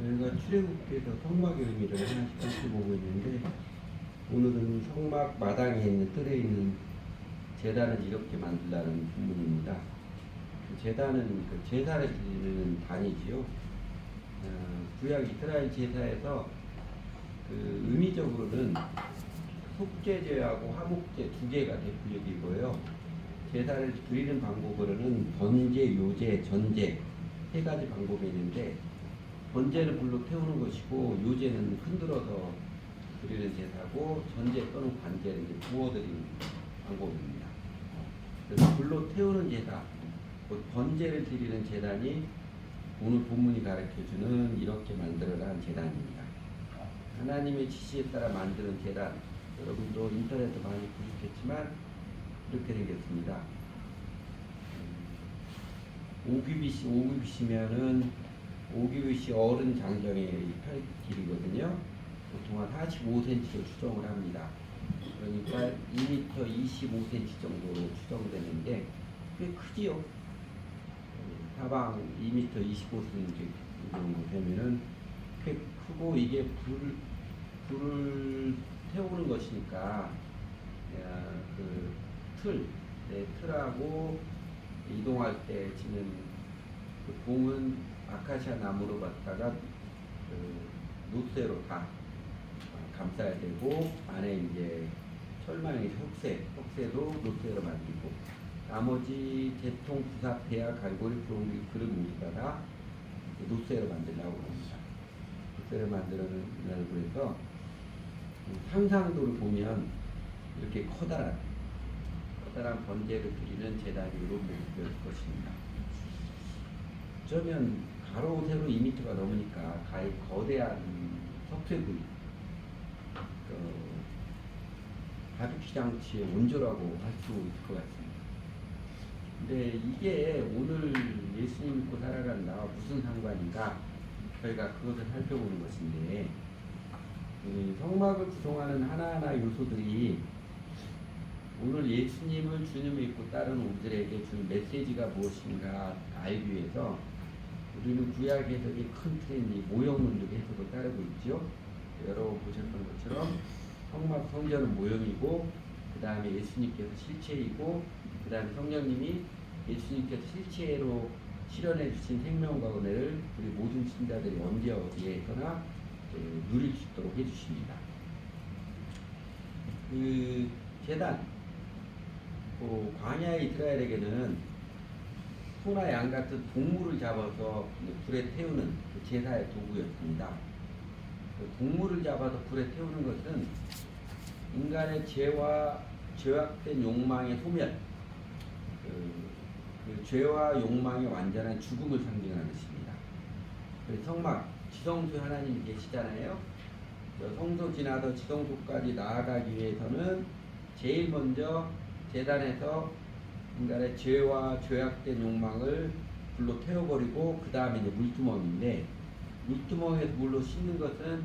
저희가 출애굽기에서 성막의 의미를 하나씩 살펴보고 있는데, 오늘은 성막 마당에 있는 뜰에 있는 제단을 이렇게 만들라는 부문입니다. 그 제단은 그 제사를 드리는 단이지요. 구약 이스라엘 제사에서 그 의미적으로는 속죄제하고 화목제 두 개가 대표적이고요. 제사를 드리는 방법으로는 번제, 요제, 전제 세 가지 방법이 있는데, 번제는 불로 태우는 것이고, 요제는 흔들어서 드리는 제사고, 전제 또는 관제는 이제 부어드리는 방법입니다. 그래서 불로 태우는 제사, 곧 번제를 드리는 제단이 오늘 본문이 가르쳐주는 이렇게 만들어란 제단입니다. 하나님의 지시에 따라 만드는 제단, 여러분도 인터넷에 많이 보셨겠지만 이렇게 생겼습니다. 오규빗이면은 오규빗이 어른 장정의 팔 길이거든요. 보통 한 45cm로 추정을 합니다. 그러니까 2m 25cm 정도로 추정되는데 꽤 크지요. 사방 2m 25cm 정도 되면은 꽤 크고, 이게 불을 태우는 것이니까 그 틀하고 이동할 때 치는 그 봉은 아카시아 나무로 받다가 그 노쇠로 다 감싸야 되고, 안에 이제 철망의 혁쇠도 노쇠로 만들고, 나머지 제통, 부사, 배아, 갈고리, 부엉이, 그릇 모두가 다 노쇠로 만들려고 합니다. 노쇠로 만들어내려고 해서 상상도를 보면 이렇게 커다란 번제를 드리는 제단으로 모습될 것입니다. 어쩌면 가로 세로 2m가 넘으니까 거대한 석쇠구이, 바비큐 장치의 원조라고 할 수 있을 것 같습니다. 근데 이게 오늘 예수님 믿고 살아가는 나와 무슨 상관인가? 저희가 그것을 살펴보는 것인데, 성막을 구성하는 하나하나 요소들이 오늘 예수님을 주님을 믿고 따르는 우리들에게 주는 메시지가 무엇인가 알기 위해서 우리는 구약 해석의 큰 트렌드 모형론적 해석을 따르고 있죠. 여러분 보셨던 것처럼 성막 성전은 모형이고, 그 다음에 예수님께서 실체이고, 그 다음에 성령님이 예수님께서 실체로 실현해 주신 생명과 은혜를 우리 모든 신자들이 언제 어디에서나 누릴 수 있도록 해주십니다. 그 제단, 광야 이스라엘에게는 소나 양 같은 동물을 잡아서 불에 태우는 그 제사의 도구였습니다. 그 동물을 잡아서 불에 태우는 것은 인간의 죄악된 욕망의 소멸, 그 죄와 욕망의 완전한 죽음을 상징하는 것입니다. 성막, 지성소에 하나님이 계시잖아요. 성소 지나서 지성소까지 나아가기 위해서는 제일 먼저 제단에서 인간의 죄와 죄악된 욕망을 불로 태워버리고, 그 다음에 이제 물두멍인데, 물두멍에서 물로 씻는 것은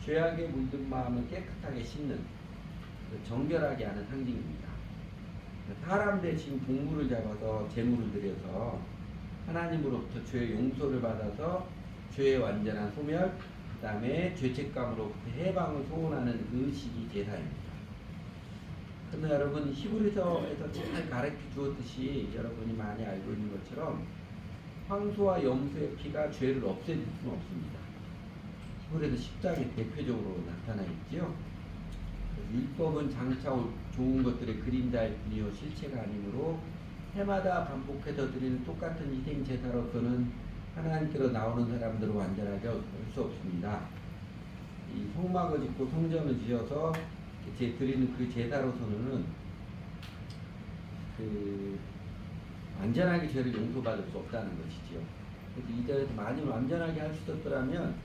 죄악에 물든 마음을 깨끗하게 씻는, 정결하게 하는 상징입니다. 사람 대신 동물을 잡아서 제물을 드려서 하나님으로부터 죄의 용서를 받아서 죄의 완전한 소멸, 그 다음에 죄책감으로부터 해방을 소원하는 의식이 제사입니다. 그러나 여러분, 히브리서에서 잘 가르쳐 주었듯이 여러분이 많이 알고 있는 것처럼 황소와 염소의 피가 죄를 없애줄 수는 없습니다. 히브리서 10장에 대표적으로 나타나 있지요. 율법은 장차 좋은 것들의 그림자일 뿐이요 실체가 아니므로 해마다 반복해서 드리는 똑같은 희생 제사로서는 하나님께로 나오는 사람들을 완전하게 할 수 없습니다. 이 성막을 짓고 성전을 지어서 드리는 그 제사로서는 완전하게 죄를 용서받을 수 없다는 것이지요. 그래서 이 자리에서 만일 완전하게 할 수 있었더라면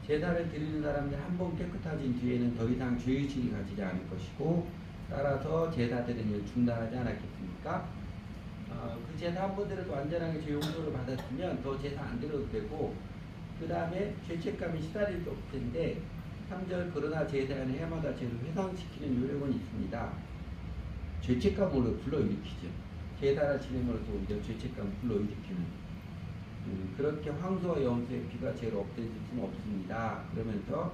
제사를 드리는 사람들이 한 번 깨끗해진 뒤에는 더 이상 죄의식이 가지지 않을 것이고, 따라서 제사 드리는 일 중단하지 않았겠습니까? 그 제사 한 번 드려도 완전하게 죄 용서를 받았으면 더 제사 안 드려도 되고, 그 다음에 죄책감이 시달릴 수 없을 텐데, 3절 그러나 제사에는 해마다 죄를 회상시키는 요령은 있습니다. 죄책감을 불러일으키죠. 제사를 지냄으로써 오히려 죄책감을 불러일으키는 그렇게 황소와 염소의 피가 죄를 없애줄 수는 없습니다. 그러면서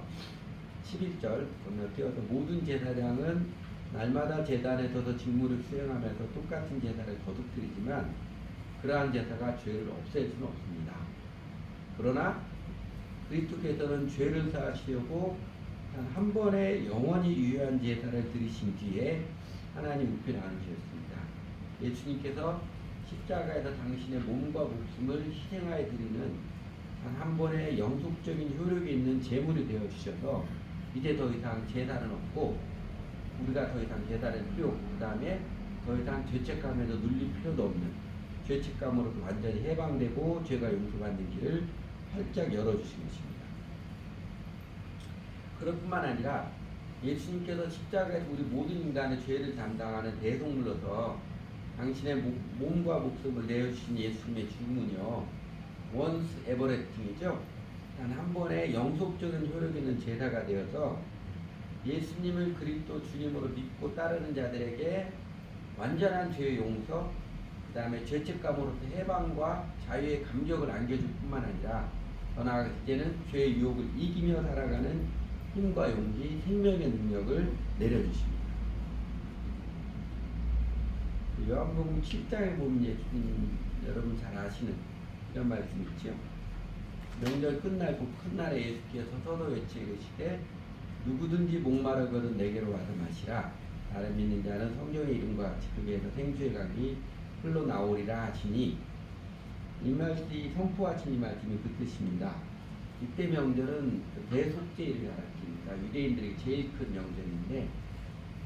11절 건너뛰어서 모든 제사장은 날마다 제단에 서서 직무를 수행하면서 똑같은 제사를 거듭드리지만 그러한 제사가 죄를 없앨 수는 없습니다. 그러나 그리스도께서는 죄를 사하시려고 단 한 번에 영원히 유효한 제사를 드리신 뒤에 하나님 우편에 앉으셨습니다. 예수님께서 십자가에서 당신의 몸과 목숨을 희생하여 드리는 단 한 번의 영속적인 효력이 있는 제물이 되어 주셔서 이제 더 이상 제사는 없고 우리가 더 이상 제사는 필요 없고 그 다음에 더 이상 죄책감에서 눌릴 필요도 없는 죄책감으로도 완전히 해방되고 죄가 용서받는 길을 활짝 열어주신 것입니다. 그뿐만 아니라 예수님께서 십자가에서 우리 모든 인간의 죄를 담당하는 대속물로서 당신의 몸과 목숨을 내어주신 예수님의 죽음은요 once everlasting이죠. 단 한 번의 영속적인 효력 있는 제사가 되어서 예수님을 그리스도 주님으로 믿고 따르는 자들에게 완전한 죄의 용서, 그 다음에 죄책감으로부터 해방과 자유의 감격을 안겨줄 뿐만 아니라 더 나아가 이제는 죄의 유혹을 이기며 살아가는 힘과 용기, 생명의 능력을 내려주십니다. 요한복음 7장에 보면 예수님 여러분 잘 아시는 이런 말씀 있죠. 명절 끝날 곧 큰 날에 예수께서 서서 외치시되 누구든지 목마르거든 내게로 와서 마시라. 나를 믿는 자는 성령의 이름과 같이 그에서 생수의 강이 흘러나오리라 하시니 이 말씀이 선포하신 이 말씀이 그 뜻입니다. 이때 명절은 대속죄일을 가리킵니다. 유대인들에게 제일 큰 명절인데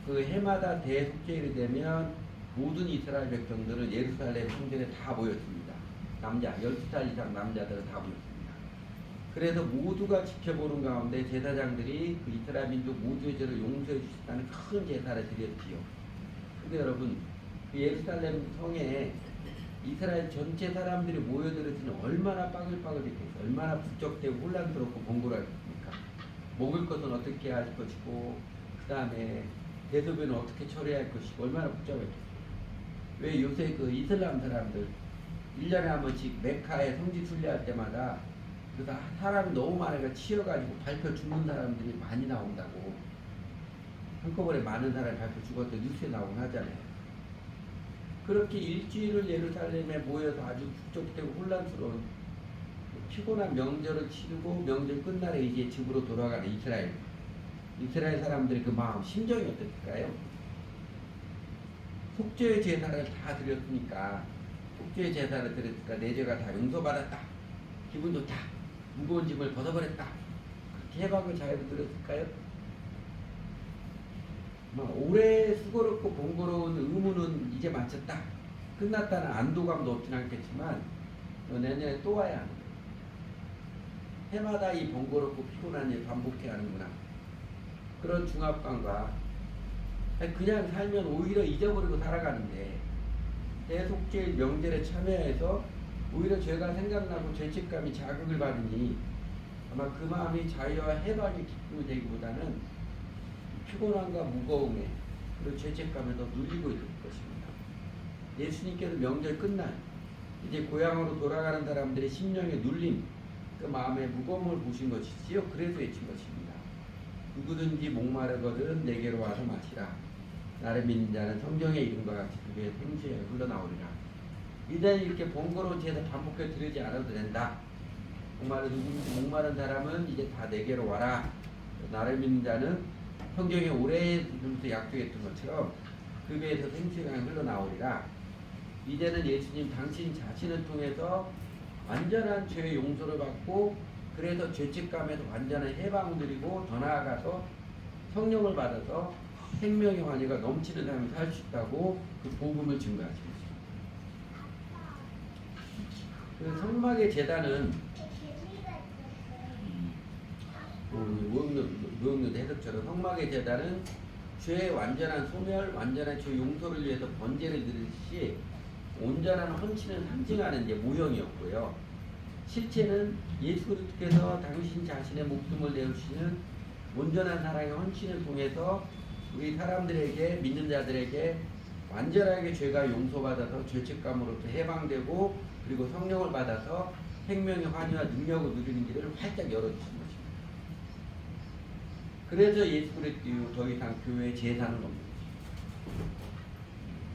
그 해마다 대속죄일이 되면 모든 이스라엘 백성들은 예루살렘 성전에 다 모였습니다. 남자 12살 이상 남자들은 다 모였습니다. 그래서 모두가 지켜보는 가운데 제사장들이 그 이스라엘 민족 모두의 죄를 용서해 주시다는 큰 제사를 드렸지요. 근데 여러분 그 예루살렘 성에 이스라엘 전체 사람들이 모여들었으니 얼마나 빠글빠글했겠어요. 얼마나 북적대고 혼란스럽고 번거로웠습니까. 먹을 것은 어떻게 할 것이고 그 다음에 대소변은 어떻게 처리할 것이고 얼마나 복잡했겠어요. 왜 요새 그 이슬람 사람들 1년에 한 번씩 메카에 성지 순례할 때마다 그래서 사람이 너무 많으니까 치여가지고 밟혀 죽는 사람들이 많이 나온다고. 한꺼번에 많은 사람이 밟혀 죽어서 뉴스에 나오곤 하잖아요. 그렇게 일주일을 예루살렘에 모여서 아주 북적대고 혼란스러운 피곤한 명절을 치르고 명절 끝날에 이제 집으로 돌아가는 이스라엘 사람들의 그 마음, 심정이 어땠을까요? 속죄의 제사를 다 드렸으니까 속죄의 제사를 드렸으니까 내 죄가 다 용서받았다. 기분 좋다. 무거운 짐을 벗어버렸다. 그렇게 해방을 잘 들었을까요? 오래 수고롭고 번거로운 의무는 이제 마쳤다. 끝났다는 안도감도 없진 않겠지만 내년에 또 와야 하는 거예요. 해마다 이 번거롭고 피곤한 일 반복해야 하는구나. 그런 중압감과 그냥 살면 오히려 잊어버리고 살아가는데 대속죄일 명절에 참여해서 오히려 죄가 생각나고 죄책감이 자극을 받으니 아마 그 마음이 자유와 해방의 기쁨이 되기보다는 피곤함과 무거움에 그리고 죄책감에 더 눌리고 있을 것입니다. 예수님께서 명절 끝날 이제 고향으로 돌아가는 사람들의 심령의 눌림, 그 마음의 무거움을 보신 것이지요. 그래서 외친 것입니다. 누구든지 목마르거든 내게로 와서 마시라. 나를 믿는 자는 성경의 이름과 같이 그의 생수에 흘러나오리라. 이제 이렇게 번거로운 제사 반복해 드리지 않아도 된다. 누구든지 목마른 사람은 이제 다 내게로 와라. 나를 믿는 자는 성경에 오래전부터 약속했던 것처럼 그 배에서 생수가 흘러나오리라. 이제는 예수님 당신 자신을 통해서 완전한 죄의 용서를 받고 그래서 죄책감에서 완전한 해방을 누리고 더 나아가서 성령을 받아서 생명의 환희가 넘치는 삶을 살 수 있다고 그 복음을 증거하십니다. 그 성막의 제단은 무역료 해석처럼 성막의 제단은 죄의 완전한 소멸, 완전한 죄 용서를 위해서 번제를 드리듯이 온전한 헌신을 상징하는 이제 모형이었고요. 실체는 예수 그리스도께서 당신 자신의 목숨을 내어주시는 온전한 사랑의 헌신을 통해서 우리 사람들에게 믿는 자들에게 완전하게 죄가 용서받아서 죄책감으로부터 해방되고 그리고 성령을 받아서 생명의 환희와 능력을 누리는 길을 활짝 열어주신 것입니다. 그래서 예수 그리스도 더 이상 교회의 재산은 없는 것입니다.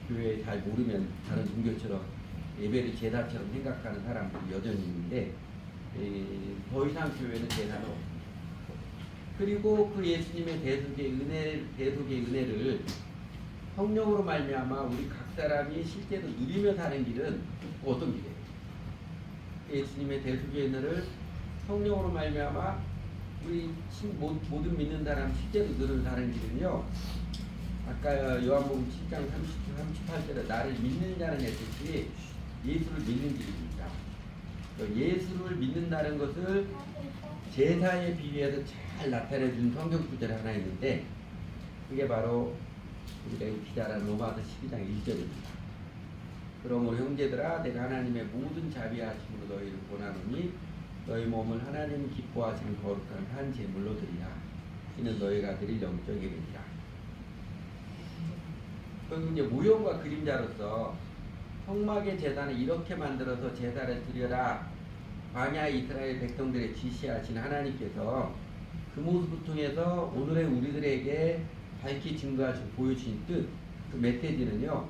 교회 잘 모르면 다른 종교처럼 예배를 제사처럼 생각하는 사람들이 여전히 있는데 더 이상 교회는 재산은 없습니다. 그리고 그 예수님의 대속의 은혜를 성령으로 말미암아 우리 각 사람이 실제로 누리며 사는 길은 어떤 길이에요? 예수님의 대속의 은혜를 성령으로 말미암아 우리 모든 믿는 사람 실제로 누리며 사는 길은요. 아까 요한복음 7장 38절에 나를 믿는 자는 했듯이 예수를 믿는 길입니다. 예수를 믿는다는 것을 제사에 비유해서 잘 나타내준 성경 구절이 하나 있는데 그게 바로 우리가 읽기 잘하는 로마서 12장 1절입니다. 그러므로 형제들아 내가 하나님의 모든 자비하심으로 너희를 권하노니 너희 몸을 하나님 기뻐하시는 거룩한 한 제물로 드리라. 이는 너희가 드릴 영적 예배니라. 그리고 이제 모형과 그림자로서 성막의 제단을 이렇게 만들어서 제사를 드려라. 광야 이스라엘 백성들의 지시하신 하나님께서 그 모습을 통해서 오늘의 우리들에게 밝히 증거하시고 보여주신 뜻, 그 메시지는요.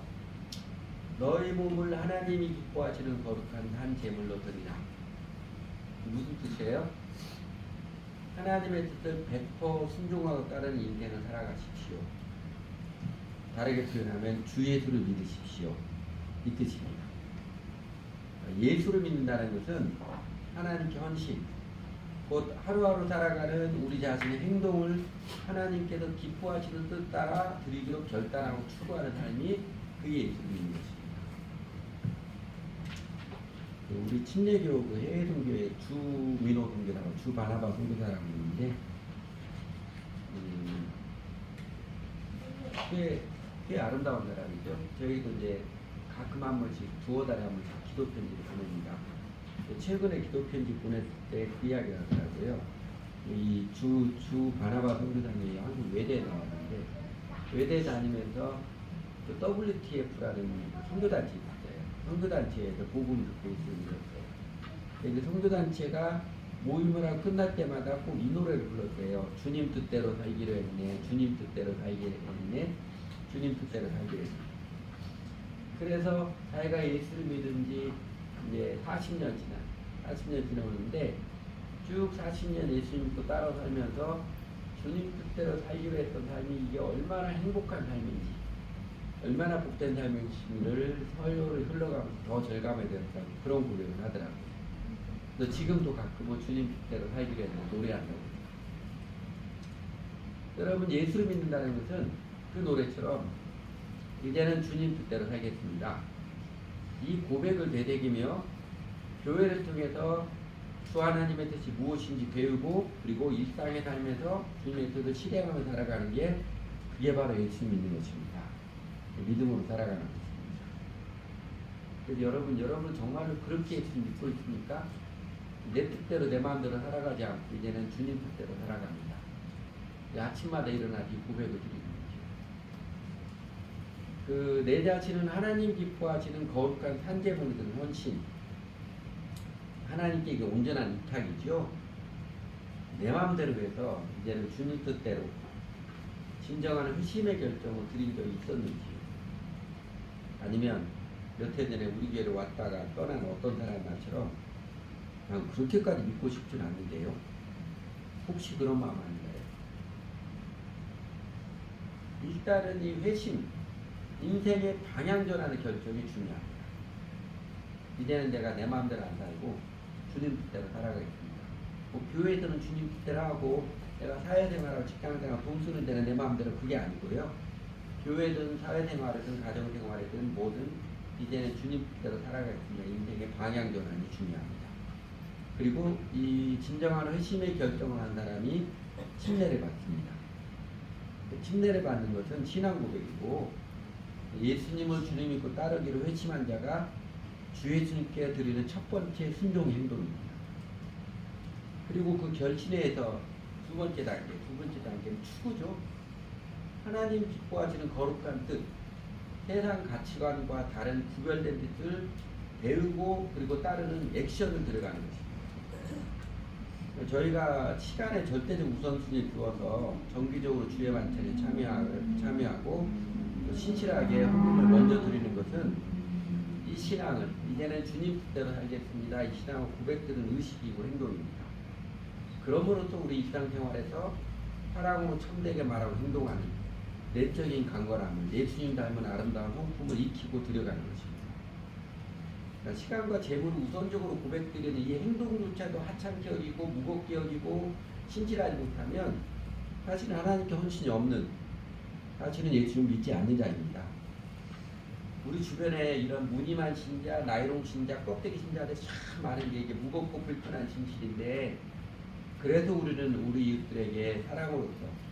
너희 몸을 하나님이 기뻐하시는 거룩한 한 제물로 드리라. 무슨 뜻이에요? 하나님의 뜻을 100% 순종하고 따르는 인생을 살아가십시오. 다르게 표현하면 주 예수를 믿으십시오. 이 뜻입니다. 예수를 믿는다는 것은 하나님께 헌신, 곧 하루하루 살아가는 우리 자신의 행동을 하나님께서 기뻐하시는 뜻 따라 드리기로 결단하고 추구하는 삶이 그 예수를 믿는 것입니다. 우리 침례교 그 해외 선교회 주민호 선교사라고 주 바나바 선교사라고 있는데 꽤 아름다운 사람이죠. 저희도 이제 가끔 한 번씩 두어 달에 한 번씩 기도 편지를 보냅니다. 최근에 기도 편지 보냈을 때 그 이야기를 하더라고요. 이 주 바나바 선교사님이 한국 외대에 나왔는데 외대 다니면서 그 WTF라는 선교단체 있어요. 선교단체에서 복음을 듣고 있었어요. 근데 선교단체가 모임을 하고 끝날 때마다 꼭 이 노래를 불렀어요. 주님 뜻대로 살기로 했네. 주님 뜻대로 살기로 했네. 주님 뜻대로 살기로 했네. 그래서 자기가 예수를 믿은 지 이제 40년 지나오는데 쭉 40년 예수 믿고 따라 살면서 주님 뜻대로 살기로 했던 삶이 이게 얼마나 행복한 삶인지 얼마나 복된 삶인지를 서로를 흘러가면서 더 절감하게 되었다고 그런 고백을 하더라고요. 그래서 지금도 가끔 뭐 주님 뜻대로 살기로 했는데 노래한다고. 여러분 예수를 믿는다는 것은 그 노래처럼 이제는 주님 뜻대로 살겠습니다. 이 고백을 되새기며 교회를 통해서 주 하나님의 뜻이 무엇인지 배우고 그리고 일상에 살면서 주님의 뜻을 실행하며 살아가는 게 그게 바로 예수 믿는 것입니다. 믿음으로 살아가는 것입니다. 그래서 여러분 정말로 그렇게 예수 믿고 있습니까? 내 뜻대로 내 마음대로 살아가지 않고 이제는 주님 뜻대로 살아갑니다. 아침마다 일어나 이 고백을 드리는 거죠. 내 자신은 하나님 기뻐하시는 거룩한 산재물이 든 헌신. 하나님께 이게 온전한 의탁이죠. 내 마음대로 해서 이제는 주님 뜻대로 진정한 회심의 결정을 드린 적이 있었는지 아니면 몇 해 전에 우리 교회로 왔다가 떠난 어떤 사람처럼 그냥 그렇게까지 믿고 싶진 않는데요. 혹시 그런 마음 아닌가요? 일단은 이 회심, 인생의 방향 전환의 결정이 중요합니다. 이제는 내가 내 마음대로 안 살고 주님 뜻대로 살아가겠습니다. 교회에서는 주님 뜻대로 하고 내가 사회생활하고 직장생활 돈 쓰는 데는 내 마음대로 그게 아니고요. 교회든 사회생활이든 가정생활이든 뭐든 이제는 주님 뜻대로 살아가겠습니다. 인생의 방향 전환이 중요합니다. 그리고 이 진정한 회심의 결정을 한 사람이 침례를 받습니다. 침례를 받는 것은 신앙 고백이고 예수님을 주님 믿고 따르기로 회심한 자가 주 예수님께 드리는 첫 번째 순종 행동입니다. 그리고 그 결신에서 두 번째 단계는 추구죠. 하나님 기뻐하시는 거룩한 뜻, 세상 가치관과 다른 구별된 뜻을 배우고 그리고 따르는 액션을 들어가는 것입니다. 저희가 시간에 절대적 우선순위를 두어서 정기적으로 주의 반찬에 참여하고 또 신실하게 헌금을 먼저 드리는 것은 이 신앙을 이제는 주님 뜻대로 살겠습니다. 이 신앙을 고백드는 의식이고 행동입니다. 그러므로 또 우리 일상생활에서 사랑으로 참되게 말하고 행동하는 내적인 강건함을 예수님 닮은 아름다운 성품을 익히고 들여가는 것입니다. 그러니까 시간과 재물을 우선적으로 고백드리는 이 행동조차도 하찮게 여기고 무겁게 여기고 신실하지 못하면 사실은 하나님께 헌신이 없는, 사실은 예수님 믿지 않는 자입니다. 우리 주변에 이런 무늬만 신자, 나이롱 신자, 껍데기 신자들이 참 많은 게 이게 무겁고 불편한 진실인데, 그래도 우리는 우리 이웃들에게 사랑으로서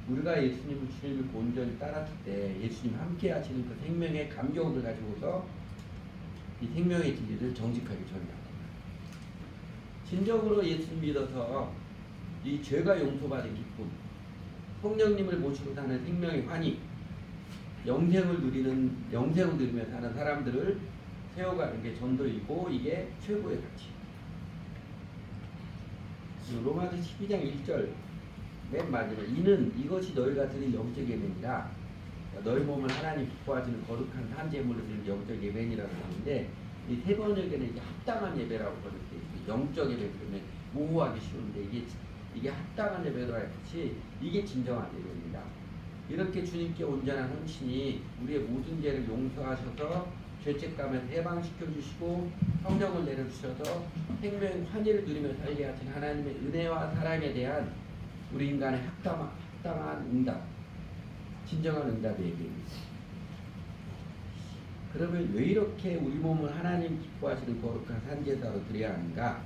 우리가 예수님을 주님을 온전히 따랐을 때 예수님 함께 하시는 그 생명의 감격을 가지고서 이 생명의 진리를 정직하게 전합니다. 진정으로 예수님 믿어서 이 죄가 용서받은 기쁨, 성령님을 모시고 사는 생명의 환희, 영생을 누리며 사는 사람들을 세워가는 게 전도이고 이게 최고의 가치. 로마서 12장 1절 맨 마지막 이것이 너희가 드릴 영적 예배니라. 너희 몸을 하나님 기뻐하시는 거룩한 산 제물로 드리는 영적 예배니라고 하는데 이 세 번역에는 이게 합당한 예배라고 번역되어 있어요. 영적 예배 그러면 모호하기 쉬운데 이게 합당한 예배로 할지 이게 진정한 예배입니다. 이렇게 주님께 온전한 헌신이 우리의 모든 죄를 용서하셔서 죄책감을 해방시켜 주시고 성령을 내려주셔서 생명의 환희를 누리며 살게 하신 하나님의 은혜와 사랑에 대한 우리 인간의 합당한 응답, 진정한 응답의 얘기입니다. 그러면 왜 이렇게 우리 몸을 하나님 기뻐하시는 거룩한 산제사로 드려야 하는가?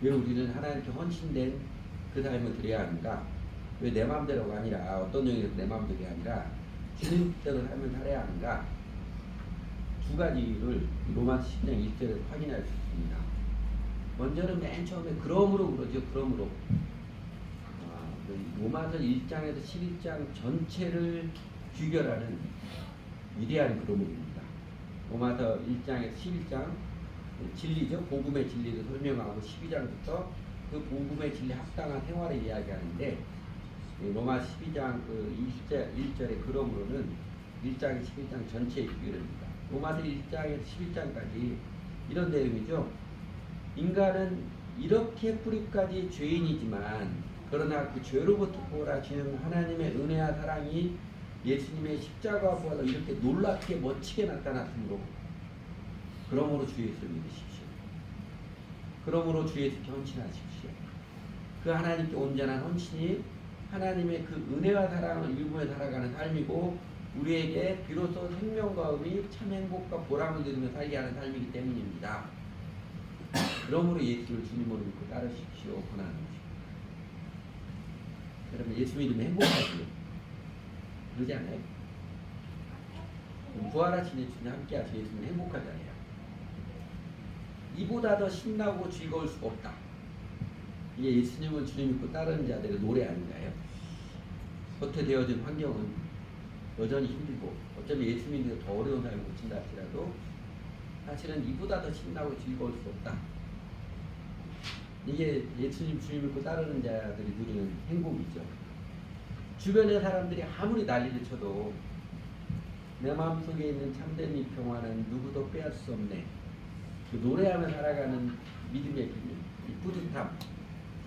왜 우리는 하나님께 헌신된 그 삶을 드려야 하는가? 왜 내 마음대로가 아니라 어떤 영역에서 내 마음대로 아니라 주님 뜻대로 삶을 살아야 하는가? 두 가지를 로마서 10장 1절에서 확인할 수 있습니다. 먼저는 맨 처음에 그러므로 그러죠. 그러므로 로마서 1장에서 11장 전체를 귀결하는 위대한 그러므로입니다. 로마서 1장에서 11장 진리죠. 복음의 진리를 설명하고 12장부터 그 복음의 진리 합당한 생활을 이야기하는데 로마 12장 그 1절의 그러므로는 1장에서 11장 전체의 귀결입니다. 로마서 1장에서 11장까지 이런 내용이죠. 인간은 이렇게 뿌리까지 죄인이지만 그러나 그 죄로부터 구원하시는 하나님의 은혜와 사랑이 예수님의 십자가 부활로 이렇게 놀랍게 멋지게 나타났으므로 그러므로 주 예수를 믿으십시오. 그러므로 주 예수께 헌신하십시오. 그 하나님께 온전한 헌신이 하나님의 그 은혜와 사랑을 일부에 살아가는 삶이고 우리에게 비로소 생명과 의미, 참 행복과 보람을 누리며 살게 하는 삶이기 때문입니다. 그러므로 예수를 주님으로 믿고 따르십시오. 권하는 것입니다. 여러분 예수 믿으면 행복하지요? 그러지 않아요? 부활하신 예수님 함께 하신 예수님 행복하잖아요. 이보다 더 신나고 즐거울 수가 없다. 이게 예수님을 주님 믿고 따르는 자들의 노래 아닌가요? 겉에 되어진 환경은 여전히 힘들고 어쩌면 예수 믿는 더 어려운 삶을 거친다 할지라도 사실은 이보다 더 신나고 즐거울 수 없다. 이게 예수님 주님 믿고 따르는 자들이 누리는 행복이죠. 주변의 사람들이 아무리 난리를 쳐도 내 마음속에 있는 참된 이 평화는 누구도 빼앗을 수 없네. 그 노래하며 살아가는 믿음의 비밀, 이 뿌듯함,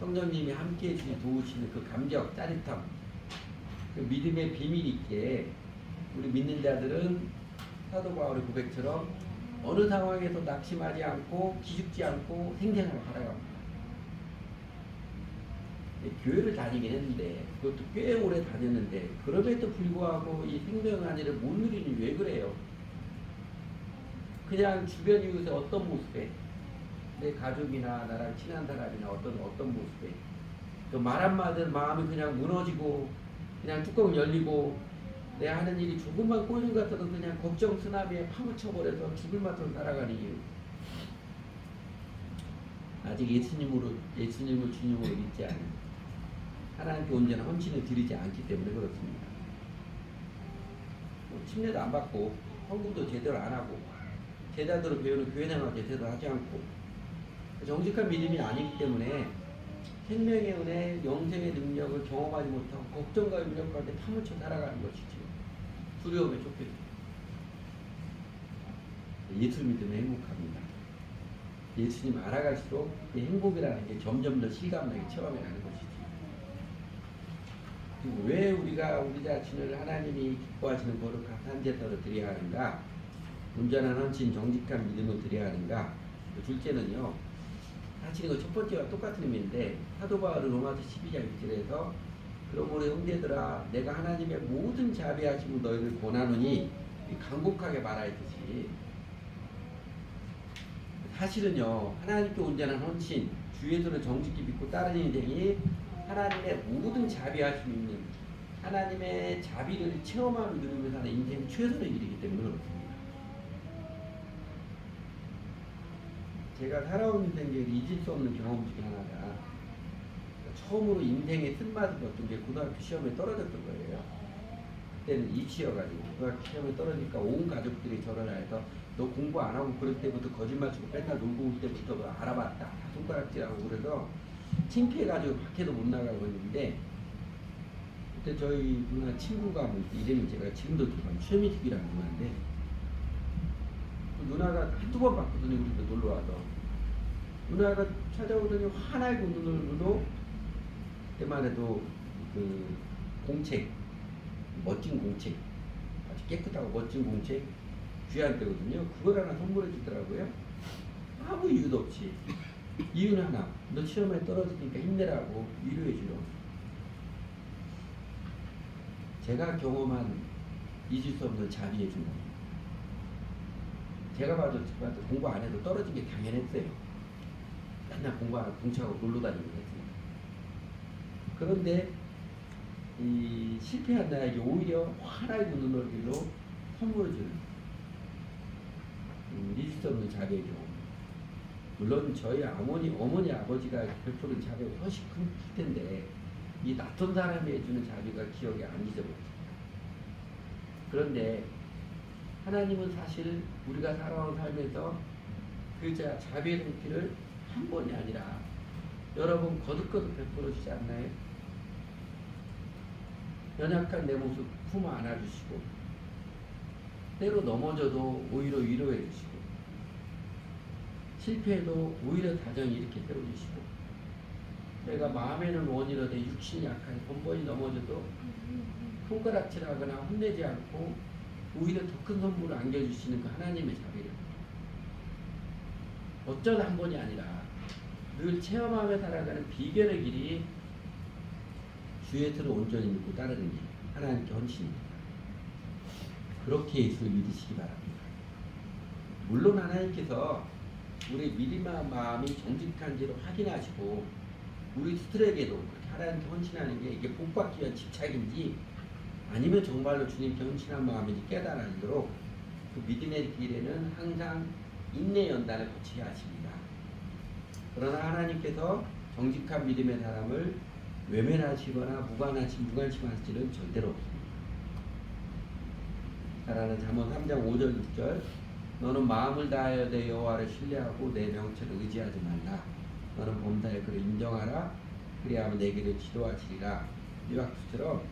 성령님이 함께해 주시 도우시는 그 감격, 짜릿함, 그 믿음의 비밀 있게 우리 믿는 자들은 사도 바울의 고백처럼 어느 상황에서 낙심하지 않고 기죽지 않고 생생하게 살아갑니다. 교회를 다니긴 했는데 그것도 꽤 오래 다녔는데 그럼에도 불구하고 이 생명 안위를 못 누리니 왜 그래요? 그냥 주변 이웃의 어떤 모습에 내 가족이나 나랑 친한 사람이나 어떤 모습에 그 말 한마디 마음이 그냥 무너지고 그냥 뚜껑 열리고 내 하는 일이 조금만 꼬이는 것 같아도 그냥 걱정 쓰나미에 파묻혀버려서 죽을 맛으로 살아가는 이유. 아직 예수님을 주님으로 믿지 않은 하나님께 온전한 헌신을 드리지 않기 때문에 그렇습니다. 침례도 안 받고 헌금도 제대로 안 하고 제자들로 배우는 교회 생활 제대로 하지 않고 정직한 믿음이 아니기 때문에 생명의 은혜, 영생의 능력을 경험하지 못하고 걱정과 염려 가운데 파묻혀 살아가는 것이지. 두려움에 쫓겨 예수 믿으면 행복합니다. 예수님 알아갈수록 이 행복이라는 게 점점 더 실감나게 체험해가는 것이지. 그리고 왜 우리가 우리 자신을 하나님이 기뻐하시는 거룩한 산제사로 드려야 하는가? 온전한 헌신, 정직한 믿음을 드려야 하는가? 둘째는요, 사실 이거 첫 번째와 똑같은 의미인데 사도 바울은 로마서 12장 1절에서 그러므로 형제들아 내가 하나님의 모든 자비하심을 너희를 권하노니 간곡하게 말하였듯이 사실은요 하나님께 온전한 헌신 주 예수를 정직히 믿고 따르는 인생이 하나님의 모든 자비하심이 있는 하나님의 자비를 체험하며 누리면서 사는 인생 최선의 일이기 때문에 그렇습니다. 제가 살아온 인생에 잊을 수 없는 경험 중에 하나가 처음으로 인생의 쓴맛을 봤던 게 고등학교 시험에 떨어졌던 거예요. 그때는 입시여가지고 고등학교 시험에 떨어지니까 온 가족들이 저를 알아서 너 공부 안 하고 그럴 때부터 거짓말 치고 맨날 놀고 올 때부터 알아봤다 손가락질하고 그래서 창피해가지고 밖에도 못 나가고 있는데 그때 저희 누나 친구가 뭐 이름이 제가 지금도 기억나요. 최미숙이라는 누나인데 그 누나가 한두 번 봤거든요. 우리도 놀러와서 누나가 찾아오더니 환하게 눈으로 그때만 해도 그 공책 멋진 공책 아주 깨끗하고 멋진 공책 귀한 때거든요. 그걸 하나 선물해 주더라고요. 아무 이유도 없이 이유는 하나 너 시험에 떨어지니까 힘내라고 위로해 주려. 제가 경험한 잊을 수 없는 자비해 준 겁니다. 제가 봐도 공부 안 해도 떨어진 게 당연했어요. 맨날 공부 안 하고 공차하고 놀러 다니고 했습니다. 그런데 이 실패한 나에게 오히려 환하게 웃는 얼굴로 선물을 주는 잊을 수 없는 자비의 경우. 물론 저희 어머니 아버지가 베푸는 자비가 훨씬 클 텐데 이 낯선 사람이 해주는 자비가 기억에 안 잊어버려요. 그런데 하나님은 사실 우리가 살아온 삶에서 그 자비의 손길을 한 번이 아니라 여러 번 거듭거듭 베풀어 주지 않나요? 연약한 내 모습 품어 안아주시고 때로 넘어져도 오히려 위로해 주시고 실패해도 오히려 다정히 이렇게 세워주시고 내가 마음에는 원이라도 육신이 약하니 번번이 넘어져도 손가락질하거나 혼내지 않고 오히려 더 큰 선물을 안겨주시는 그 하나님의 자비를 어쩌다 한 번이 아니라 늘 체험하며 살아가는 비결의 길이 주 예수를 온전히 믿고 따르는 길 하나님께 헌신입니다. 그렇게 예수를 믿으시기 바랍니다. 물론 하나님께서 우리 믿음의 마음이 정직한지를 확인하시고 우리 스스로에게도 그렇게 하나님께 헌신하는 게 이게 복받기 위한 집착인지 아니면 정말로 주님께 헌신한 마음인지 깨달아지도록 그 믿음의 길에는 항상 인내 연단을 거치게 하십니다. 그러나 하나님께서 정직한 믿음의 사람을 외면하시거나 무관심하시지는 절대로 없습니다. 사랑하는 잠언 3장 5절 6절 너는 마음을 다하여 내 여호와를 신뢰하고 내 명체를 의지하지 말라. 너는 범사에 그를 인정하라. 그리하면 내 길을 지도하시리라. 이 박수처럼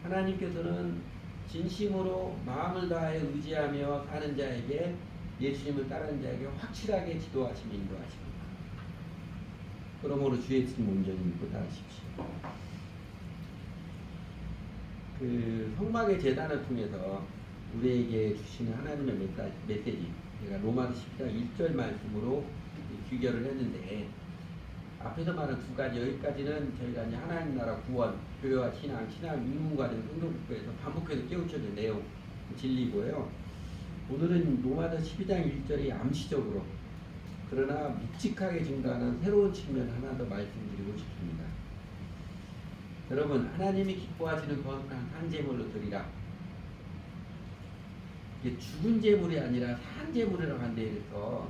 하나님께서는 진심으로 마음을 다하여 의지하며 사는 자에게 예수님을 따르는 자에게 확실하게 지도하시며 인도하십니다. 그러므로 주 예수님 온전히 믿고 따르십시오. 그 성막의 제단을 통해서 우리에게 주시는 하나님의 메시지 제가 로마서 10장 1절 말씀으로 귀결을 했는데 앞에서 말한 두 가지 여기까지는 저희가 이제 하나님 나라 구원 교회와 신앙 입문과정 성도국에서 반복해서 깨우쳐진 내용 진리고요. 오늘은 로마서 12장 1절이 암시적으로 그러나 묵직하게 증가하는 새로운 측면 하나 더 말씀드리고 싶습니다. 여러분 하나님이 기뻐하시는 거룩한 산제물로 드리라. 이게 죽은 제물이 아니라 산 제물이라고 한 데에서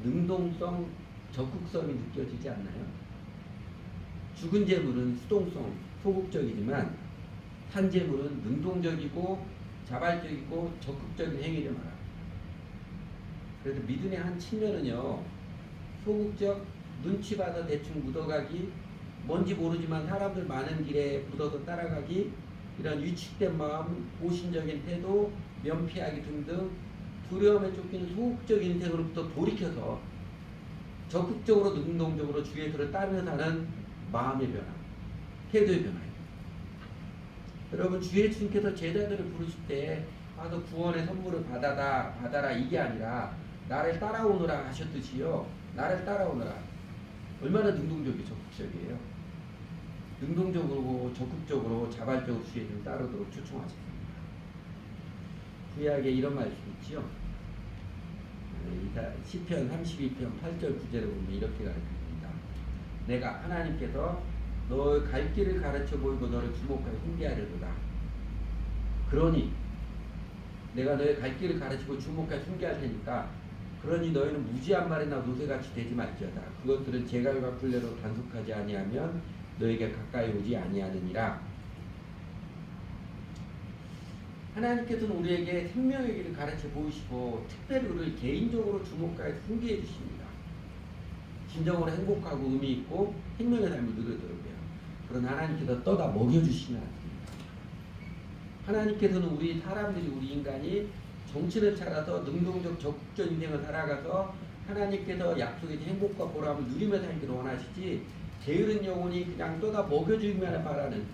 능동성, 적극성이 느껴지지 않나요? 죽은 제물은 수동성, 소극적이지만 산 제물은 능동적이고 자발적이고 적극적인 행위를 말합니다. 그래서 믿음의 한 측면은요, 소극적, 눈치 봐서 대충 묻어가기, 뭔지 모르지만 사람들 많은 길에 묻어서 따라가기, 이런 위축된 마음, 보신적인 태도, 면피하기 등등 두려움에 쫓기는 소극적 인생으로부터 돌이켜서 적극적으로 능동적으로 주 예수를 따르며 사는 마음의 변화, 태도의 변화예요. 여러분, 주 예수님께서 제자들을 부르실 때 와서 구원의 선물을 받아라 이게 아니라 나를 따라오너라 하셨듯이요. 나를 따라오너라. 얼마나 능동적이고 적극적이에요. 능동적으로 적극적으로 자발적으로 주 예수를 따르도록 초청하셨습니다. 구약에 이런 말씀이 있지요. 시편 32편 8절 9절에 보면 이렇게 가르칩니다. 내가 하나님께서 너의 갈 길을 가르쳐 보이고 너를 주목하여 훈계하려도다. 그러니 내가 너의 갈 길을 가르치고 주목하여 훈계할 테니까 그러니 너희는 무지한 말이나 노새같이 되지 말지어다. 그것들은 제갈과 굴레로 단속하지 아니하면 너에게 가까이 오지 아니하느니라. 하나님께서는 우리에게 생명의 길을 가르쳐 보이시고 특별히 우리를 개인적으로 주목하여 훈계해 주십니다. 진정으로 행복하고 의미 있고 생명의 삶을 누리도록 해요. 그런 하나님께서 떠다 먹여주시면 안 됩니다. 하나님께서는 우리 사람들이, 우리 인간이 정신을 차려서 능동적 적극적 인생을 살아가서 하나님께서 약속의 행복과 보람을 누리며 살기를 원하시지, 게으른 영혼이 그냥 떠다 먹여주기만 바라는,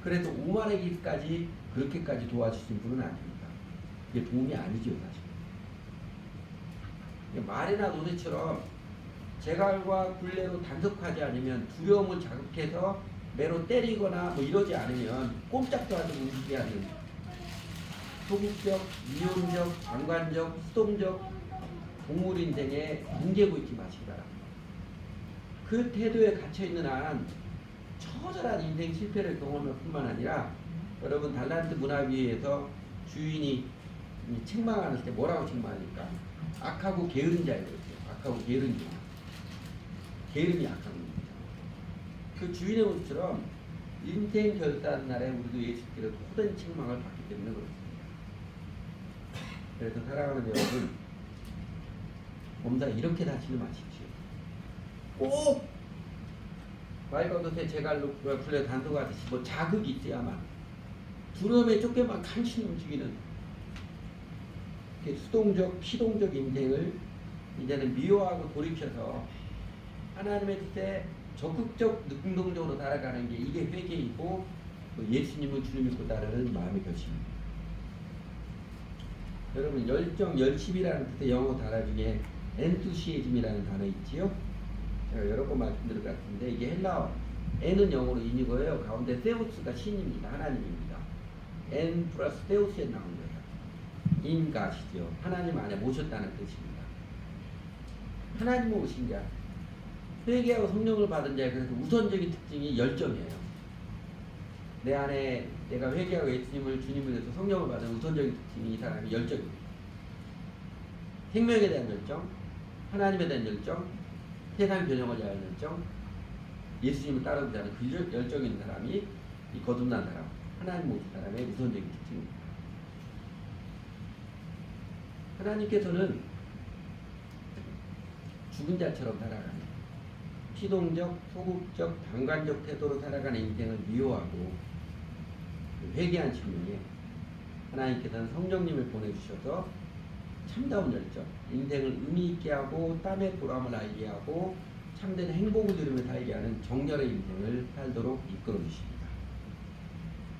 그래서 오만하기까지 그렇게까지 도와주신 분은 아닙니다. 그게 도움이 아니죠, 사실. 말이나 노새처럼 제갈과 굴레로 단속하지 않으면, 두려움을 자극해서 매로 때리거나 뭐 이러지 않으면 꼼짝도 하지 못하게 하는 소극적, 이혼적, 방관적, 수동적 동물 인생에 뭉개고 있지 마시기 바랍니다. 그 태도에 갇혀있는 한 처절한 인생 실패를 경험할 뿐만 아니라, 여러분 달란트 문화위에서 주인이 책망할 때 뭐라고 책망하니까? 악하고 게으른 자예요. 악하고 게으른 자. 게으름이 악한 겁니다. 그 주인의 모습처럼 인생 결단 날에 우리도 예수께로 호된 책망을 받기 때문에 그렇습니다. 그래서 사랑하는 여러분, 몸사 이렇게 다치지 마십시오. 꼭 말과 겉에 제갈로 굴레 단속하듯이 뭐 자극이 있어야만, 두려움에 쫓겨만 간신히 움직이는 수동적, 피동적 인생을 이제는 미워하고 돌이켜서 하나님의 뜻에 적극적 능동적으로 살아가는 게, 이게 회개이고 예수님을 주님 믿고 따르는 마음의 결심입니다. 여러분, 열정, 열심이라는 뜻의 영어 단어 중에 enthusiasm이라는 단어 있지요? 제가 여러 번 말씀드린 것 같은데, 이게 헬라어, N은 영어로 인이고요. 가운데 세우스가 신입니다. 하나님입니다. N 플러스 세우스에 나온 거예요. 인가시죠. 하나님 안에 모셨다는 뜻입니다. 하나님을 오신 자, 회개하고 성령을 받은 자의 그래서 우선적인 특징이 열정이에요. 내 안에 내가 회개하고 예수님을 주님을 위해서 성령을 받은 우선적인 특징이 이 사람의 열정입니다. 생명에 대한 열정, 하나님에 대한 열정, 세상 변형을 위한 열정, 예수님을 따르고자 하는 그 열정 있는 사람이 이 거듭난 사람, 하나님 모신 사람의 우선적인 특징입니다. 하나님께서는 죽은 자처럼 살아가는, 피동적, 소극적, 방관적 태도로 살아가는 인생을 미워하고 회개한 측면에 하나님께서는 성령님을 보내주셔서 참다운 열정, 인생을 의미 있게 하고 땀의 보람을 알게 하고 참된 행복을 누리며 살게 하는 정결의 인생을 살도록 이끌어 주십니다.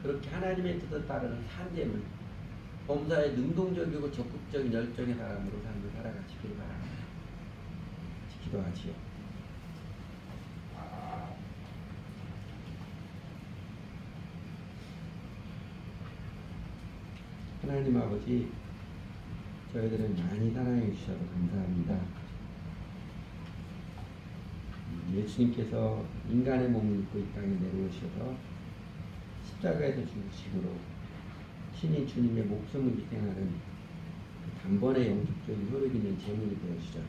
그렇게 하나님의 뜻을 따르는 산재물, 범사의 능동적이고 적극적인 열정의 사람으로 삶을 살아가시길 바랍니다. 기도하지요. 하나님 아버지, 저희들을 많이 사랑해 주셔서 감사합니다. 예수님께서 인간의 몸을 입고 이 땅에 내려오셔서 십자가에서 죽으심으로 신이 주님의 목숨을 희생하는 그 단번에 영적적인 효력 있는 제물이 되어주셔서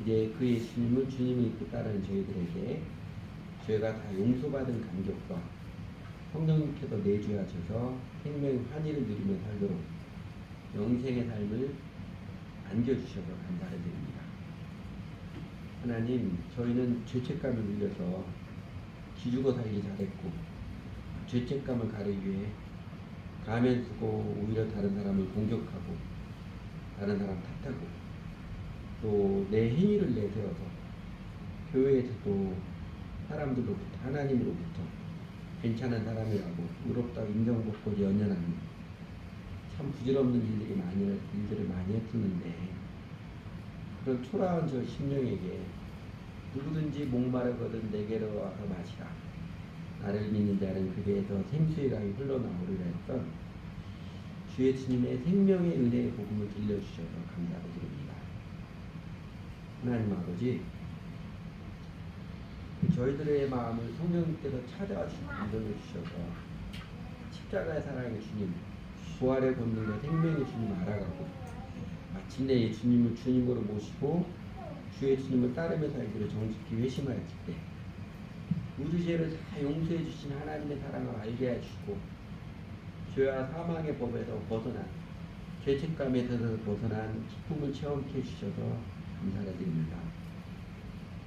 이제 그 예수님을 주님을 입고 따르는 저희들에게 죄가 다 용서받은 감격과 성령님께서 내주하셔서 생명의 환희를 누리며 살도록 영생의 삶을 안겨주셔서 감사를 드립니다. 하나님, 저희는 죄책감을 눌려서 기죽어 살기 잘했고 죄책감을 가리기 위해 가면 쓰고 오히려 다른 사람을 공격하고 다른 사람 탓하고 또 내 행위를 내세워서 교회에서도 사람들로부터 하나님으로부터 괜찮은 사람이라고 의롭다고 인정받고 연연하는 참 부질없는 일들을 많이 했었는데 그런 초라한 저 심령에게 누구든지 목마르거든 내게로 와서 마시라. 나를 믿는 자는 그 배에서 생수의 강이 흘러나오리라 했던 주의 주님의 생명의 은혜의 복음을 들려주셔서 감사드립니다. 하나님 아버지, 저희들의 마음을 성령님께서 찾아주시고 인도해 주셔서 십자가의 사랑의 주님, 부활의 권능과 생명의 주님 알아가고 마침내 주님을 주님으로 모시고 주의 주님을 따르며 살기를 정직히 회심하였을 때 우리 죄를 다 용서해 주신 하나님의 사랑을 알게 해주시고 죄와 사망의 법에서 벗어난 죄책감에서 벗어난 기쁨을 체험케 해주셔서 감사를 드립니다.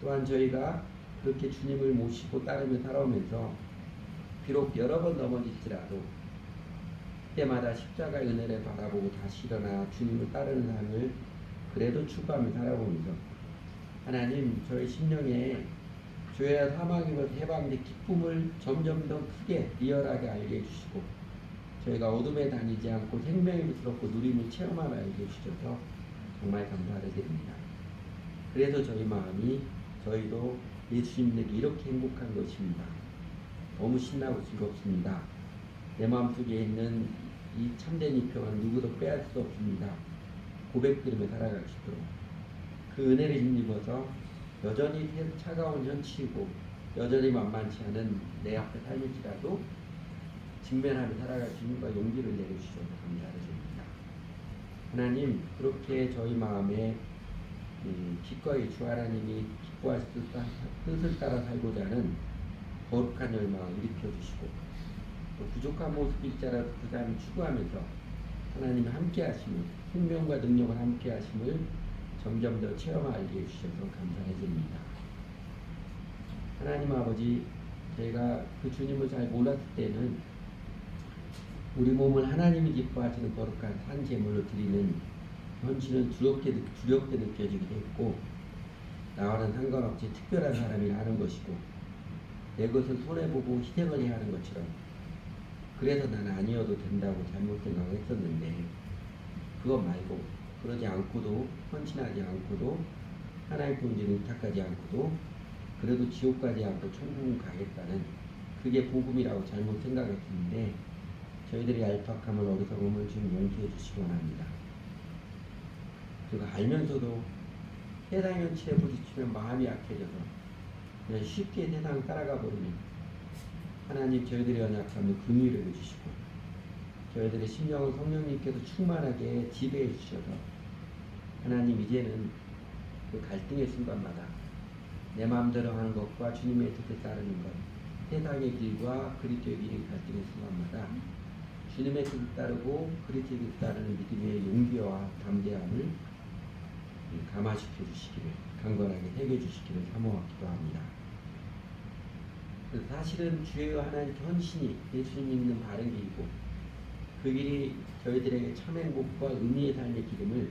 또한 저희가 그렇게 주님을 모시고 따르며 살아오면서 비록 여러 번 넘어질지라도 그때마다 십자가의 은혜를 바라보고 다시 일어나 주님을 따르는 삶을 그래도 추구하며 살아보면서 하나님, 저희 심령에 죄와 사망에서 해방된 기쁨을 점점 더 크게 리얼하게 알게 해주시고 저희가 어둠에 다니지 않고 생명에 부스럽고 누림을 체험하며 알게 해주셔서 정말 감사를 드립니다. 그래서 저희 마음이 저희도 예수님에게 이렇게 행복한 것입니다. 너무 신나고 즐겁습니다. 내 마음속에 있는 이 참된 이평은 누구도 빼앗을 수 없습니다. 고백들으며 살아갈 수 있도록 그 은혜를 힘입어서 여전히 차가운 현실이고 여전히 만만치 않은 내 앞에 삶일지라도 직면하며 살아갈 수 있는 용기를 내려주셔서 감사를 드립니다. 하나님, 그렇게 저희 마음에 기꺼이 주 하나님이 기뻐하실 뜻을 따라 살고자 하는 거룩한 열망을 일으켜주시고 또 부족한 모습일지라도 그 삶을 추구하면서 하나님이 함께 하심을 생명과 능력을 함께 하심을 점점 더 체험하게 해주셔서 감사해 드립니다. 하나님 아버지, 제가 그 주님을 잘 몰랐을 때는 우리 몸을 하나님이 기뻐하시는 거룩한 산 제물로 드리는 헌신은 두렵게 느껴지기도 했고 나와는 상관없이 특별한 사람이 하는 것이고 내 것을 손해보고 희생을 해야 하는 것처럼 그래서 나는 아니어도 된다고 잘못 생각했었는데 그것 말고 그러지 않고도 헌신하지 않고도 하나님 품질 의탁하지 않고도 그래도 지옥 가지 않고 천국 가겠다는 그게 복음이라고 잘못 생각했는데 저희들의 얄팍함을 어리석음을 좀 용서해 주시기 원합니다. 그리고 알면서도 세상 현실에 부딪히면 마음이 약해져서 그냥 쉽게 세상 따라가 버리면 하나님 저희들의 연약함을 긍휼히 해주시고 저희들의 심령을 성령님께서 충만하게 지배해 주셔서 하나님 이제는 그 갈등의 순간마다 내 마음대로 하는 것과 주님의 뜻을 따르는 것 세상의 길과 그리스도의 길의 갈등의 순간마다 주님의 뜻을 따르고 그리스도의 뜻을 따르는 믿음의 용기와 담대함을 감화시켜 주시기를 강건하게 새겨 주시기를 사모하기도 합니다. 사실은 주의 하나님께 헌신이 예수님 믿는 바른 길이고 그 길이 저희들에게 참 행복과 의미의 삶의 기름을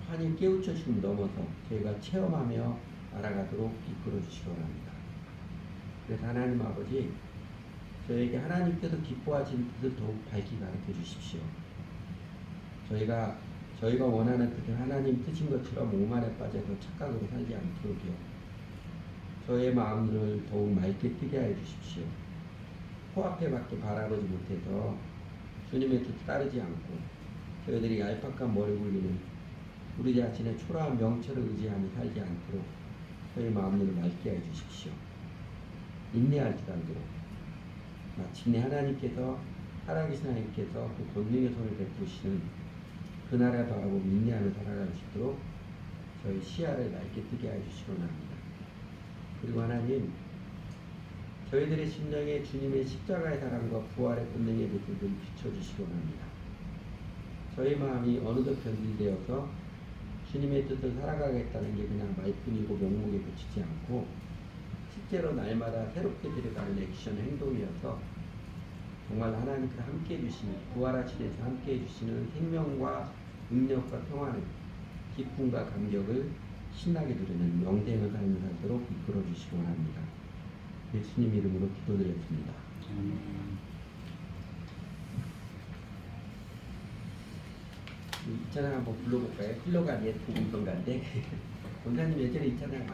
환히 깨우쳐 주심 넘어서 저희가 체험하며 알아가도록 이끌어 주시기 원합니다. 그래서 하나님 아버지, 저에게 하나님께서 기뻐하시는 뜻을 더욱 밝히 가르쳐 주십시오. 저희가 원하는 뜻은 하나님 뜻인 것처럼 오만에 빠져서 착각으로 살지 않도록요. 저의 마음을 더욱 맑게 뜨게 하여 주십시오. 코앞에밖에 바라보지 못해서 주님의 뜻 따르지 않고 저희들이 얄팍한 머리 굴리는 우리 자신의 초라한 명철을 의지하며 살지 않도록 저희 마음을 맑게 해 주십시오. 인내할 줄 알도록 마침내 하나님께서 살아계신 하나님께서 그 권능의 손을 베푸시는 그날을 바라보고 인내하며 살아갈 수 있도록 저희 시야를 맑게 뜨게 해 주시기 원합니다. 그리고 하나님, 저희들의 심령에 주님의 십자가의 사랑과 부활의 권능의 모습을 비춰주시기 원합니다. 저희 마음이 어느덧 변질되어서 주님의 뜻을 살아가겠다는 게 그냥 말뿐이고 명목에 그치지 않고 실제로 날마다 새롭게 들어가는 액션 행동이어서 정말 하나님께서 함께 해주시는 부활하시면서 함께 해주시는 생명과 능력과 평안을 기쁨과 감격을 신나게 누리는 영생을 삶을 살도록 이끌어 주시기 원합니다. 예수님 이름으로 기도드렸습니다. 이 찬양 한번 불러볼까요? 필로가 옛 복음성가인데 원사님 예전에 이 찬양